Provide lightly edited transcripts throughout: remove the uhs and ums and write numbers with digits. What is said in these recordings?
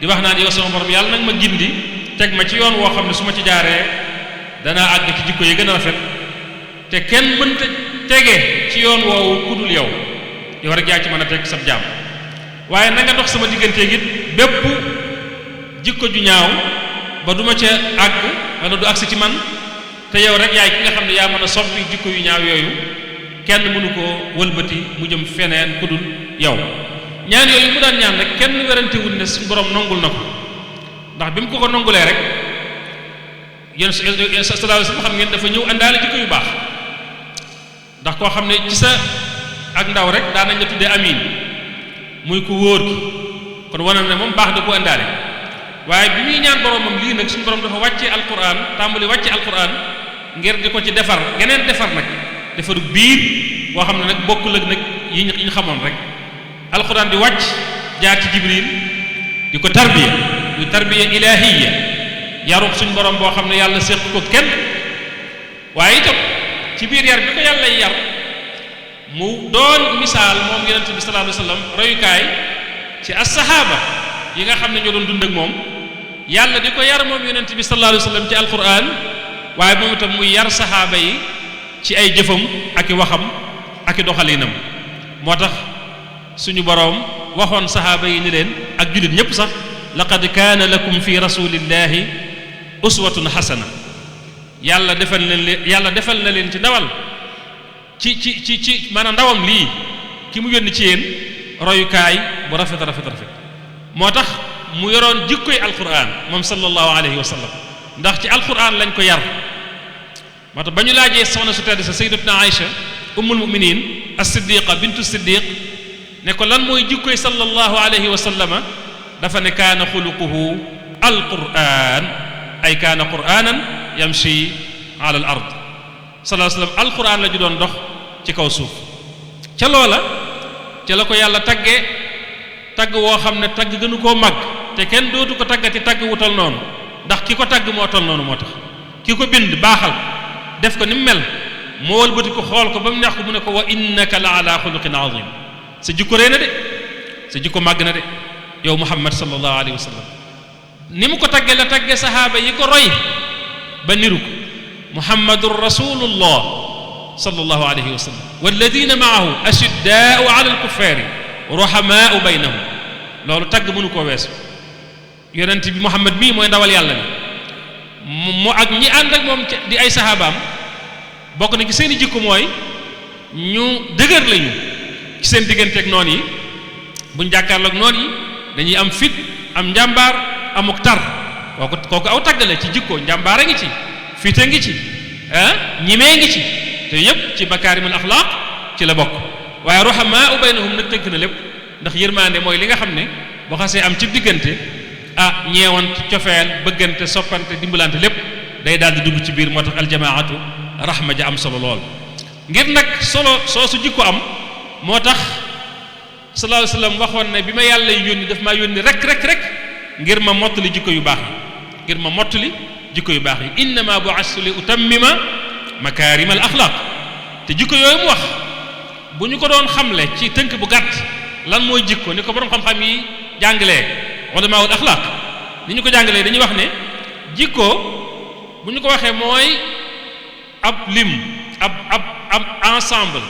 di wax naan yow sama borom yàlla nag ma gindi teg ma ci yoon woo xam ne su ma ci jaaree danaa àgg ci jikko yi gën a rafet te kenn mënta tege ci yoon woowu ku dul yow rek yaa ci mën a teg sab jaam waaye na nga dox sama digganteeg it bépp jikko ju ñaaw ba du ma ca àgg wala du agsi ci man te yow rek yaay ki nga xam ne yaa mën a soppi jikko yu ñaaw yooyu kenn mënu koo wëlbati mu jëm feneen ku dul yow ñaan yooyu mu daan ñaan rek kenn werantewul ne suñu borom nongul na ko ndax bi mu ko nongulee rek yéen sallallahu alayhi wasallam xam ngeen dafa ñëw àndaale jikko yu baax ndax koo xam ne ci sa ak ndaw rek daan nañ la tuddee amin muy ku wóor gi kon wane ne moom baax da ko àndaale waaye bi muy ñaan boromam lii nag suñu borom dafa wàccee alquran tàmbali wàcce alquran ngir di ko ci defar geneen defar nag defaru biir boo xam ne nag bokkul ak nag yi ñu xamoon rek alquran di wàcc jaar ci jibril di ko tarbiya yu tarbiya ilahiya yarub suñ borom boo xam ne yàlla séq ko kenn waaye itam ci biir yar bi ko yàlla yar mu doon misaal moom yonent bi sallallahu alayhi wasallam royukaay ci as-sahaaba yi nga xam ne ñoo doon dund ak moom yàlla di ko yar moom yonent bi sallallahu alayhi wasallam ci alquran waaye moom itam muy yar sahaaba yi ci ay jëfam ak i waxam ak i doxalinam moo tax suñu boroom waxoon sahaaba yi ni leen ak jullit ñépp sax laqad kaana lakum fi rasulillahi uswatun hasana yàlla defal na leen ci ndawal ci maanaam ndawam lii ki mu yónni ci yéen royukaay bu rafet moo tax mu yoroon jikkoy alquran moom sallallahu alayhi wa sallam ndax ci alquran lañ ko yar moo tax ba ñu laajee soxna su tedd sa sayyidatuna Aïcha ummul muminin as-siddiqa bintu siddiq ne ko lan mooy jikkoy sallallahu alayhi wa sallama dafa ne kaana xuluquhu alquran ay kaana quranan yamshi ala al ard sallallahu alayhi wa sallam alquran la ju doon dox ci kaw suuf ca loola ca la ko yàlla tagg woo xam ne tagg gënu koo mag te kenn dootu ko taggati tagg wutal noonu ndax ki ko tagg moo tol noonu moo tax ki ko bind baaxal def ko ni mu mel moo wëlbati ko xool ko ba mu neex ko mu ne ko wa innaka la ala xuluqin azim sa jikko rëy na de sa jikko màgg na de yow muhammad sallallahu alayhi wa sallam ni mu ko tagge la tagge sahaaba yi ko roy ba niru ko muhammadur rasulullah sallallahu alayhi wa sallam walladina maahu ashiddaau ala alkuffari ruhamaau baynahum loolu tagg mënu koo weesu yonent bi muhammad mii mooy ndawal yàlla bi mu ak ñi ànd ak moom di ay sahabaam bokk na ci seen i jikko mooy ñu dëgër lañu ci seen digganteeg noon yi buñ jàkkaarloog noon yi dañuy am fit am njàmbaar amuk tar kooku aw tagg la ci jikko njàmbaar a ngi ci fit a ngi ci ñimee ngi ci te yëpp ci makaarimul axlaaq ci la bokk waaye ruhamaa baynahum nag tënk na lépp ndax yërmaande mooy li nga xam ne boo xasee am ci diggante ñeewant cofeel bëggante soppante dimbalante lépp day daal di dugg ci biir moo tax aljamaatu rahma ja am solo lool ngir nag solo soo su jikko am moo tax sallallahu alayhi wasallam waxoon ne bi ma yàlla yónni daf maa yónni rek ngir ma mottali jikko yu baax yi innama bu'astu li utammima makaarimal axlaaq te jikko yooyu mu wax bu ñu ko doon xamle ci tënk bu gàtt lan mooy jikko ni ko borom xam-xam yi jàngalee ulamaul axlaaq ni ñu ko jàngalee dañuy wax ne jikko bu ñu ko waxee mooy ab lim ab ensemble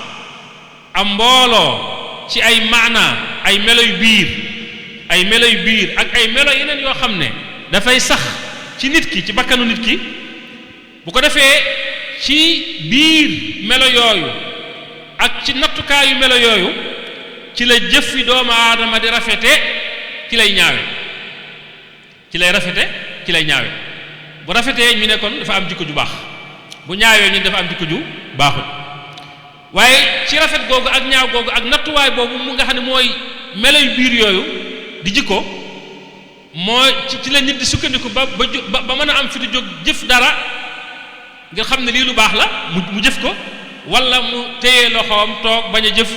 am mbooloo ci ay maana ay meloy biir ak ay melo yeneen yoo xam ne dafay sax ci nit ki ci bakkanu nit ki bu ko defee ci biir melo yooyu ak ci nattukaayu melo yooyu ci la jëfi doomu aadama di rafete ci lay ñaawe bu rafetee ñu ne kon dafa am jikko ju baax bu ñaawee ñu dafa am jikko ju baaxul waaye ci rafet googu ak ñaaw googu ak nattuwaay boobu mu nga xam ne mooy melo yu biir yooyu di jikko mooy ci la nit di sukkandiku ba mën a am fi di jóg jëf dara ngir xam ne lii lu baax la mu jëf ko wala mu téye loxoom toog bañ a jëf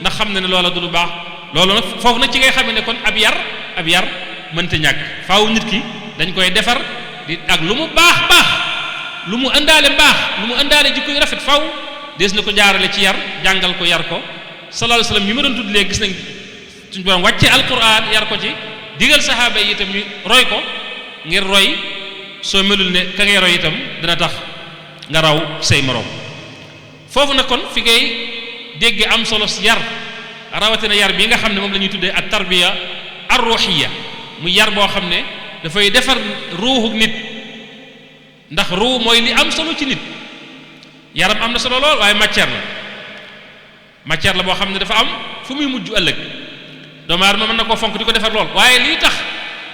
ndax xam ne loola du lu baax loolu nag foofu nag ci ngay xam ne kon ab yar mënta ñàkk faaw nit ki dañ koy defar di ak lu mu baax lu mu ëndaale jikko yu rafet faaw des na ko jaarale ci yar jàngal ko yar ko sallallahu alayhi wasallam mi ma doon tudd léegi gis nañ suñu borom wàcce alquran yar ko ci digal saxaaba yi itam ñu roy ko ngir roy soo melul ne ka ngay roy itam dina tax nga raw say moroom foofu nag kon fi ngay dégg am solo yar rawatina yar bi nga xam ne moom la ñuy tuddee ak tarbiya ar-ruhiyya mu yar boo xam ne dafay defar ruuxu nit ndax ruu mooy li am solo ci nit yaram am na solo lool waaye matière la boo xam ne dafa am fu muy mujj ëllëg doomu aadama mën na koo fonk di ko defar lool waaye lii tax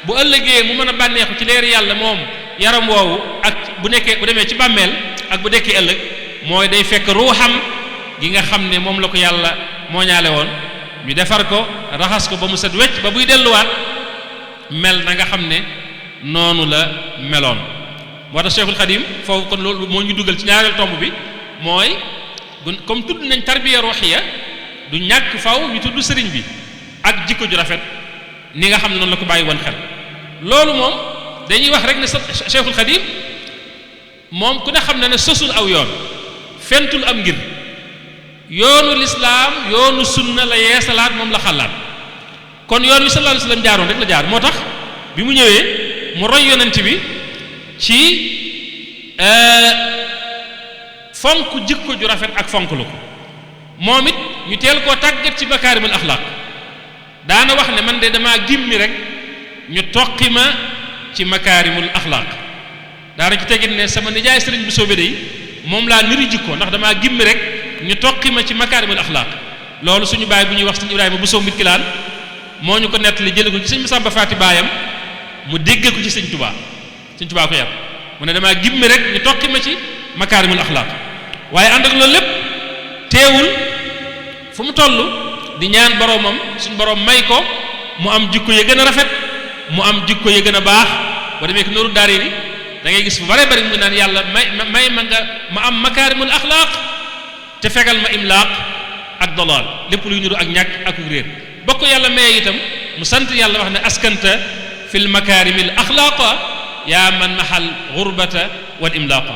bu ëllëgee mu mën a bànneexu ci leer yàlla moom yaram woowu ak bu demee ci bàmmeel ak bu dekkee ëllëg mooy day fekk ruuxam gi nga xam ne moom la ko yàlla moo ñaale woon ñu defar ko raxas ko ba mu set wecc ba buy delluwaat mel na nga xam ne noonu la meloon moo tax Cheikhul Khadim foofu kon loolu moo ñu dugal ci ñaareel tomb bi mooy comme tudd nañ tarbiya ruhiya du ñàkk faw ñu tudd sëriñ bi ak jikko ju rafet ni nga xam ne noonu la ko bàyyi woon xel loolu moom dañuy wax rek ne Cheikhul Khadim moom ku ne xam ne sosul aw yoon fentul am ngir yoonu lislaam yoonu sunna la yeesalaat moom la xalaat kon yoon wi sallallahu alayhi wasallam jaaroon rek la jaar moo tax bi mu ñëwee mu roy yonent bi ci fonk jikko ju rafet ak fonk lu ko moom it ñu teel koo tàggat ci makaarimul axlaaq daana wax ne man de damaa gimmi rek ñu toqi ma ci makaarimul axlaaq daana ci tegit ne sama nijaay sëriñ bu soobe day moom laa niri jikko ndax damaa gimmi rek ñu toqi ma ci makaarimul axlaaq loolu suñu baay bu ñuy wax sëñ Ibrahima bu soo mbit kilaan moo ñu ko nettali jële ko ci sëñ Masamba Faati baayam mu dégge ko ci sëñ Tubaa ko yar mu ne damaa gimmi rek ñu toqi ma ci makaarimul axlaaq waaye ànd ak loolu lépp teewul fu mu toll di ñaan boroomam suñu boroom may ko mu am jikko ya gën a rafet mu am jikko ya gën a baax ba demee ko nooru daari ni da ngay gis fu bare bari mu naan yàlla may ma am makaarimul axlaaq te fegal ma imlaaq ak dalaal lépp luy niru ak ñàkk ak réer bokk yàlla maye itam mu sant yàlla wax ne askanta fil makaarimil axlaaqa yaa man mahal gurbata wal imlaaqa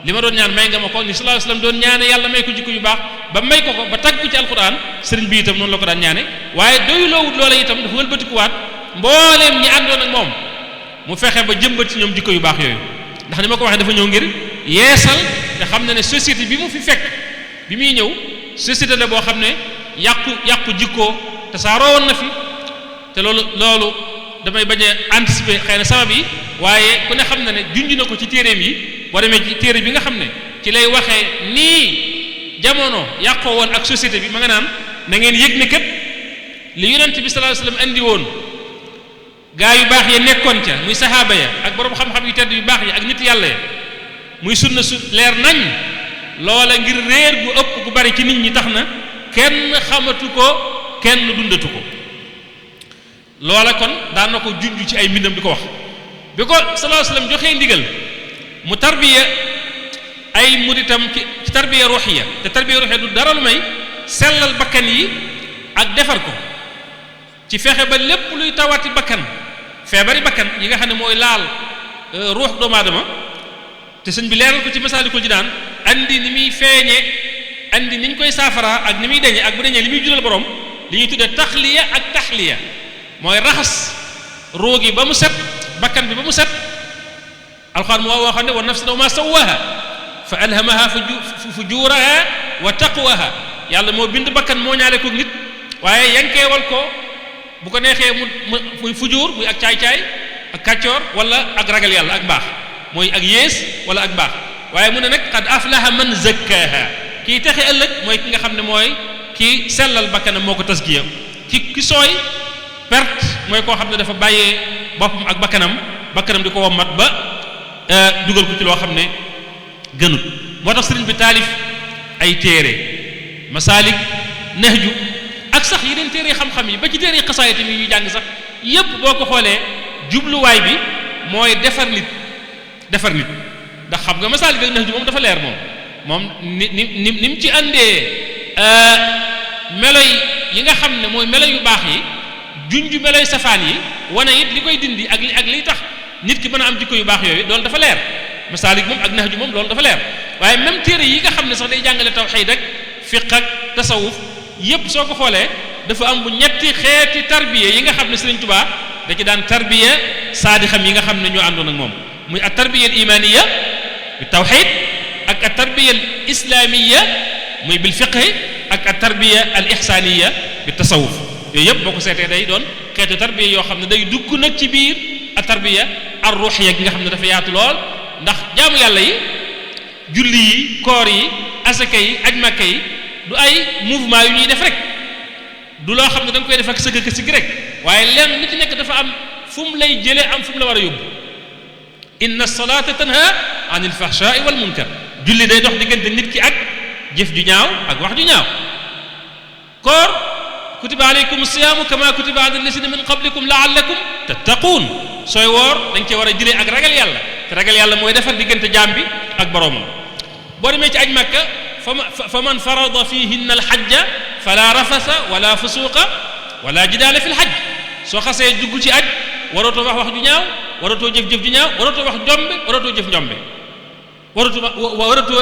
li ma doon ñaan may nga ma ko ni sallallahu alayhi wasallam doon ñaane yàlla may ko jikko yu baax ba may ko ba tagg ko ci alquran sëriñ bi itam noonu la ko daan ñaane waaye doyuloowut loola itam dafa wëlbatikuwaat mbooleem ñi àndoon ak moom mu fexe ba jëmbat ci ñoom jikko yu baax yooyu ndax ni ma ko waxee dafa ñëw ngir yeesal te xam na ne société bi mu fi fekk bi muy ñëw société la boo xam ne yàqu jikko te saaroo woon na fi te loolu damay bañ a anticiper xëy na sabab yi waaye ku ne xam na ne junj na ko ci téeréem yi boo demee ci téere bi nga xam ne ci lay waxee nii jamono yàqoo woon ak société bi ma nga naan na ngeen yëg ne kat li yonent bi sallallahu alayhi wasallam andi woon gaa yu baax ya nekkoon ca muy saxaaba ya ak borom xam-xam yu tedd yu baax yi ak nit yàlla ya muy sunna su leer nañ loola ngir réer gu ëpp gu bari ci nit ñi tax na kenn xamatu ko kenn dundatu ko loola kon daan na ko junj ci ay mbindam di ko wax bi ko sallallahu alayhi wasallam joxee ndigal mu tarbiya ay muritam ci tarbiya ruhiya te tarbiya ruhiya du dara lu may sellal bakkan yi ak defar ko ci fexe ba lépp luy tawati bakkan feebari bakkan yi nga xam ne mooy laal ruux doomu aadama te sëñ bi leeral ko ci Masaalikul Jinaan andi ni muy feeñe andi ni ñu koy saafara ak ni muy deñe ak bu deñee li muy jural borom li ñuy tuddee taxliya ak taxliya mooy raxas ruux gi ba mu set bakkan bi ba mu set alxuraan moo waxoon ne wa nafsin wa ma sawwaha fa alhamaha fujuraha wa taqwaha yàlla moo bind bakkan moo ñaale ko nit waaye yankeewal ko bu ko neexee muy fujuur muy ak caay-caay ak kàccoor wala ak ragal yàlla ak baax mooy ak yées wala ak baax waaye mu ne nag qad aflaha man zakkaha kii texe ëllëg mooy ki nga xam ne mooy kii sellal bakkanam moo ko taskiya ki sooy perte mooy koo xam ne dafa bàyyee boppam ak bakkanam di ko wommat ba dugal ko ci loo xam ne gënut moo tax sëriñ bi taalif ay téere masaalik nahju ak sax yeneen téere xam-xam yi ba ci téere xasaayid yi ñuy jàng sax yépp boo ko xoolee jubluwaay bi mooy defar nit ndax xam nga masaalik ak nahju moom dafa leer moom ni mu ci àndee meloy yi nga xam ne mooy melo yu baax yi junju meloy safaan yi wane it li koy dindi ak liy tax nit ki mën a am jikko yu baax yooyu loolu dafa leer masaalik moom ak nahju moom loolu dafa leer waaye même téere yi nga xam ne sax day jàngale tawhiid ak fiqh ak tasawuf yépp soo ko xoolee dafa am bu ñetti xeeti tarbiya yi nga xam ne Sëriñ Tuubaa da ci daan tarbiya saadixam yi nga xam ne ñoo àndoon ak moom muy at tarbiya al imaniya bi tawxid ak at tarbiya al islamiya muy bil fiqhi ak at tarbiya al ihsaniya bi tasawuf yooyu yëpp boo ko seetee day doon xeetu tarbiya yoo xam ne day dugg nag ci biir at tarbiya ar ruuxiya gi nga xam ne dafa yaatu lool ndax jaamu yàlla yi julli yi koor yi asaka yi aj makka yi du ay mouvement yu ñuy def rek du loo xam ne da nga koy def ak sëgg si gi rek waaye lenn lu ci nekk dafa am fu mu lay jëlee am fu mu la war a yóbbu inna salata tanha anil fahsha'i wal munkar julli day dox diggante nit ki ak jëf ju ñaaw ak wax ju ñaaw koor kutiba alaykum siyaamu kama kutiba ala alladhina min qablikum la'allakum tattaqun sooy woor dañ cee war a jëlee ak ragal yàlla te ragal yàlla mooy defar diggante jaam bi ak boroomam boo demee ci aj makka fa man farada fihinna alhajja fala rafasa wala fusuqa wala jidaala fi lhajj soo xasee dugg ci aj waratoo wax ju ñaaw waratoo jëf-jëf ju ñaaw waratoo wax njombe waratoo jëf njombe waratoo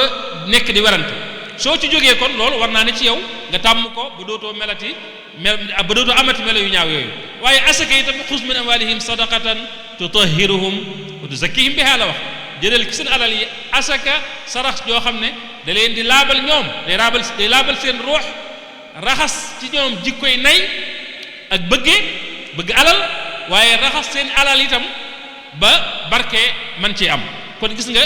nekk di werante soo ci jógee kon loolu war naa ne ci yow nga tàmm ko ba dootoo ba dootoo amati melo yu ñaaw yooyu waaye asaka itam xus min amwalihim sadaqatan tutahhiruhum wa tuzakkihim biha la wax jëlal ci seen alal yi asaka sarax joo xam ne da leen di laabal ñoom day laabal seen ruux raxas ci ñoom jikkoy nay ak bëgg alal waaye raxas seen alal itam ba barke man ci am kon gis nga